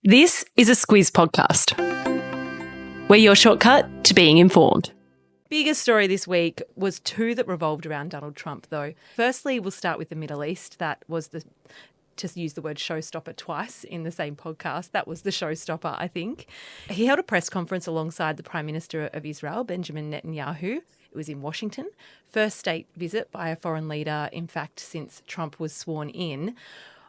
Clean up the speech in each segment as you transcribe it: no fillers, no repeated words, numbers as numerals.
This is a Squiz podcast. We're your shortcut to being informed. Biggest story this week was two that revolved around Donald Trump, though. Firstly, we'll start with the Middle East. That was to use the word showstopper twice in the same podcast. That was the showstopper, I think. He held a press conference alongside the Prime Minister of Israel, Benjamin Netanyahu. It was in Washington. First state visit by a foreign leader, in fact, since Trump was sworn in.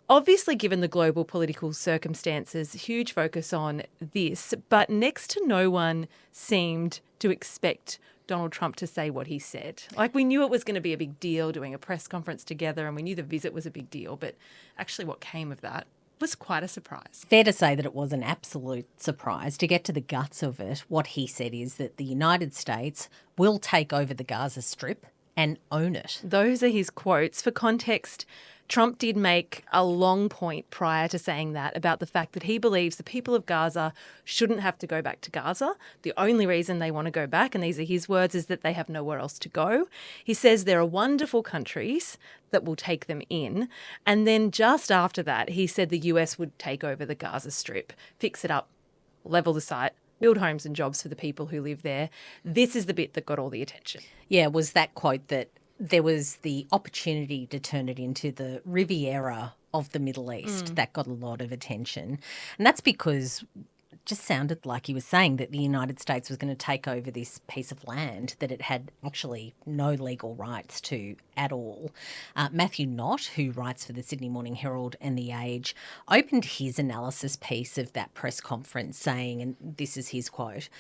Obviously, given the global political circumstances, huge focus on this, but next to no one seemed to expect Donald Trump to say what he said. Like, we knew it was going to be a big deal doing a press conference together, and we knew the visit was a big deal, but actually what came of that was quite a surprise. Fair to say that it was an absolute surprise. To get to the guts of it, what he said is that the United States will take over the Gaza Strip and own it. Those are his quotes. For context, Trump did make a long point prior to saying that about the fact that he believes the people of Gaza shouldn't have to go back to Gaza. The only reason they want to go back, and these are his words, is that they have nowhere else to go. He says there are wonderful countries that will take them in. And then just after that, he said the US would take over the Gaza Strip, fix it up, level the site, build homes and jobs for the people who live there. This is the bit that got all the attention. Yeah, was that quote that there was the opportunity to turn it into the Riviera of the Middle East. That got a lot of attention. And that's because it just sounded like he was saying that the United States was going to take over this piece of land that it had actually no legal rights to at all. Matthew Knott, who writes for the Sydney Morning Herald and The Age, opened his analysis piece of that press conference saying, and this is his quote,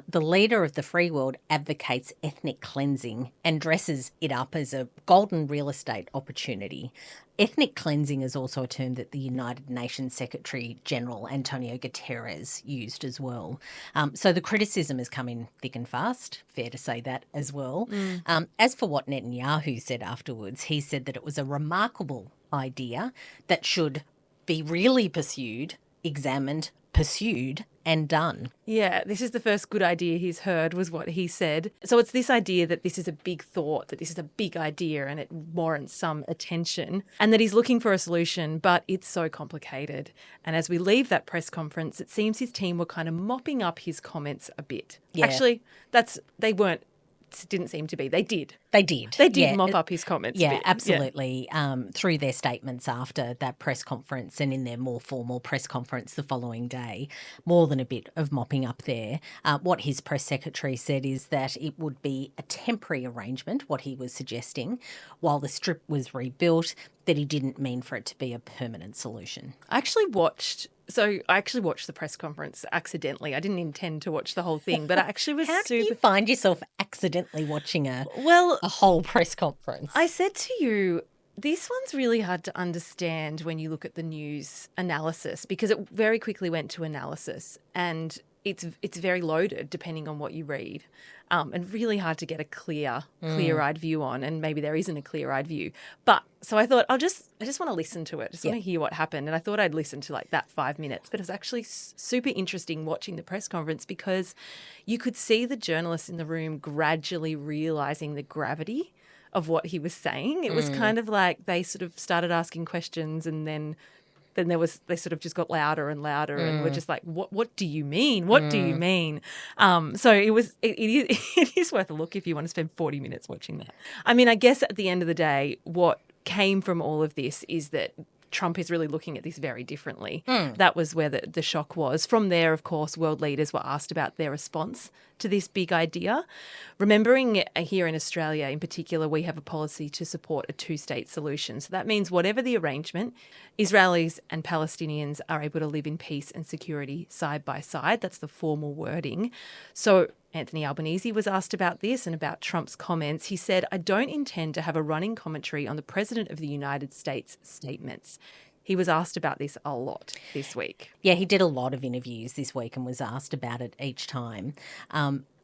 the leader of the free world advocates ethnic cleansing and dresses it up as a golden real estate opportunity. Ethnic cleansing is also a term that the United Nations Secretary-General Antonio Guterres used as well. So the criticism has come in thick and fast, fair to say that as well. As for what Netanyahu said afterwards, he said that it was a remarkable idea that should be really pursued, examined, pursued and done. Yeah, this is the first good idea he's heard, was what he said. So it's this idea that this is a big thought, that this is a big idea and it warrants some attention, and that he's looking for a solution, but it's so complicated. And as we leave that press conference, it seems his team were kind of mopping up his comments a bit. Yeah. Actually, didn't seem to be. They did. They did. Mop up his comments a bit. Absolutely. Through their statements after that press conference and in their more formal press conference the following day, more than a bit of mopping up there. What his press secretary said is that it would be a temporary arrangement, what he was suggesting, while the strip was rebuilt, that he didn't mean for it to be a permanent solution. I actually watched the press conference accidentally. I didn't intend to watch the whole thing, but I actually was How do you find yourself accidentally watching a whole press conference? I said to you, this one's really hard to understand when you look at the news analysis, because it very quickly went to analysis and it's very loaded depending on what you read, and really hard to get a clear-eyed view on, and maybe there isn't a clear-eyed view. But so I thought I just want to listen to it, want to hear what happened, and I thought I'd listen to like that 5 minutes. But it was actually super interesting watching the press conference because you could see the journalists in the room gradually realising the gravity of what he was saying. It was kind of like they sort of started asking questions and then they sort of just got louder and louder and were just like, what do you mean? What do you mean? So it is worth a look if you want to spend 40 minutes watching that. I mean, I guess at the end of the day, what came from all of this is that Trump is really looking at this very differently. That was where the shock was. From there, of course, world leaders were asked about their response to this big idea. Remembering here in Australia in particular, we have a policy to support a two-state solution. So that means whatever the arrangement, Israelis and Palestinians are able to live in peace and security side by side. That's the formal wording. So Anthony Albanese was asked about this and about Trump's comments. He said, "I don't intend to have a running commentary on the President of the United States' statements." He was asked about this a lot this week. Yeah, he did a lot of interviews this week and was asked about it each time.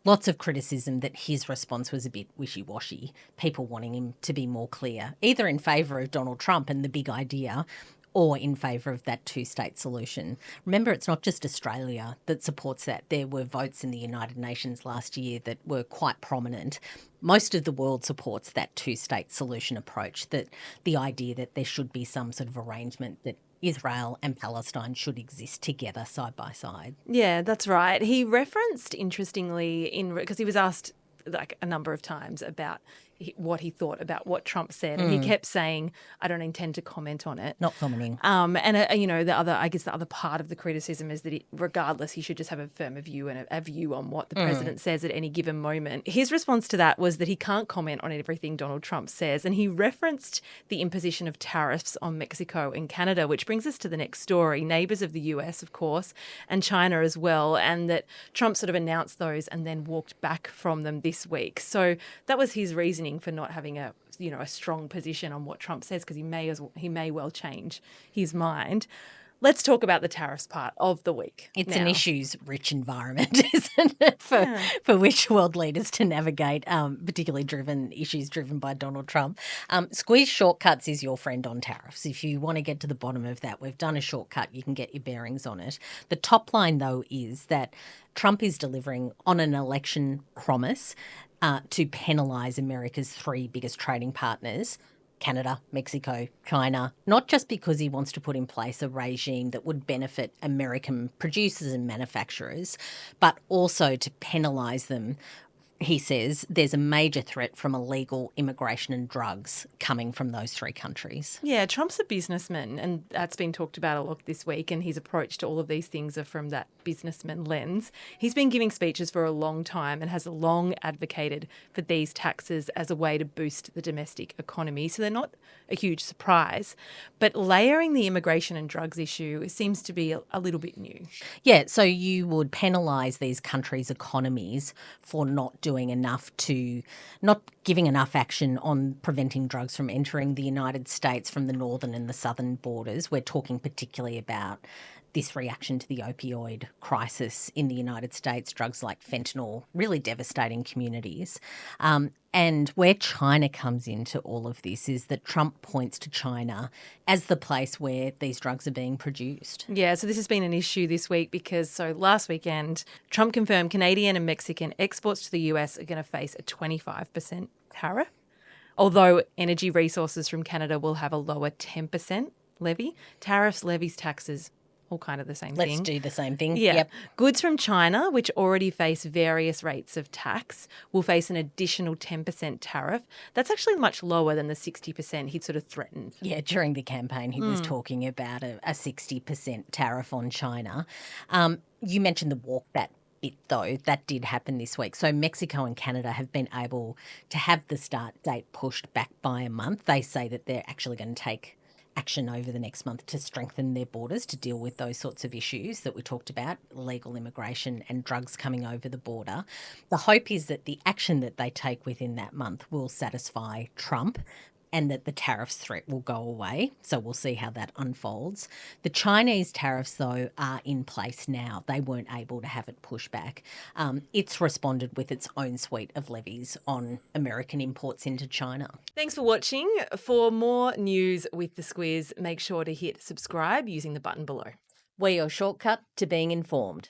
Lots of criticism that his response was a bit wishy-washy, people wanting him to be more clear, either in favour of Donald Trump and the big idea or in favour of that two-state solution. Remember, it's not just Australia that supports that. There were votes in the United Nations last year that were quite prominent. Most of the world supports that two-state solution approach, that the idea that there should be some sort of arrangement that Israel and Palestine should exist together side by side. Yeah, that's right. He referenced, interestingly, because he was asked like a number of times about what he thought about what Trump said, and he kept saying, "I don't intend to comment on it." Not commenting. I guess the other part of the criticism is that regardless, he should just have a firmer view and a view on what the president says at any given moment. His response to that was that he can't comment on everything Donald Trump says, and he referenced the imposition of tariffs on Mexico and Canada, which brings us to the next story, neighbours of the US, of course, and China as well, and that Trump sort of announced those and then walked back from them this week. So that was his reasoning for not having a strong position on what Trump says, because he may well change his mind. Let's talk about the tariffs part of the week. It's an issues-rich environment, isn't it, for which world leaders to navigate, particularly issues driven by Donald Trump. Squiz Shortcuts is your friend on tariffs. If you want to get to the bottom of that, we've done a shortcut. You can get your bearings on it. The top line, though, is that Trump is delivering on an election promise to penalise America's three biggest trading partners, Canada, Mexico, China, not just because he wants to put in place a regime that would benefit American producers and manufacturers, but also to penalise them. He says there's a major threat from illegal immigration and drugs coming from those three countries. Yeah, Trump's a businessman, and that's been talked about a lot this week, and his approach to all of these things are from that businessman lens. He's been giving speeches for a long time and has long advocated for these taxes as a way to boost the domestic economy, so they're not a huge surprise. But layering the immigration and drugs issue seems to be a little bit new. Yeah, so you would penalise these countries' economies for not giving enough action on preventing drugs from entering the United States from the northern and the southern borders. We're talking particularly about this reaction to the opioid crisis in the United States, drugs like fentanyl, really devastating communities. And where China comes into all of this is that Trump points to China as the place where these drugs are being produced. Yeah, so this has been an issue this week because last weekend, Trump confirmed Canadian and Mexican exports to the US are going to face a 25% tariff, although energy resources from Canada will have a lower 10% levy. Tariffs, levies, taxes, all kind of the same thing. Let's do the same thing. Yeah. Yep. Goods from China, which already face various rates of tax, will face an additional 10% tariff. That's actually much lower than the 60% he'd sort of threatened. Yeah, during the campaign, he was talking about a 60% tariff on China. You mentioned the walkback bit, though. That did happen this week. So Mexico and Canada have been able to have the start date pushed back by a month. They say that they're actually going to take action over the next month to strengthen their borders to deal with those sorts of issues that we talked about, illegal immigration and drugs coming over the border. The hope is that the action that they take within that month will satisfy Trump and that the tariffs threat will go away. So we'll see how that unfolds. The Chinese tariffs, though, are in place now. They weren't able to have it pushed back. It's responded with its own suite of levies on American imports into China. Thanks for watching. For more news with the Squiz, make sure to hit subscribe using the button below. We're your shortcut to being informed.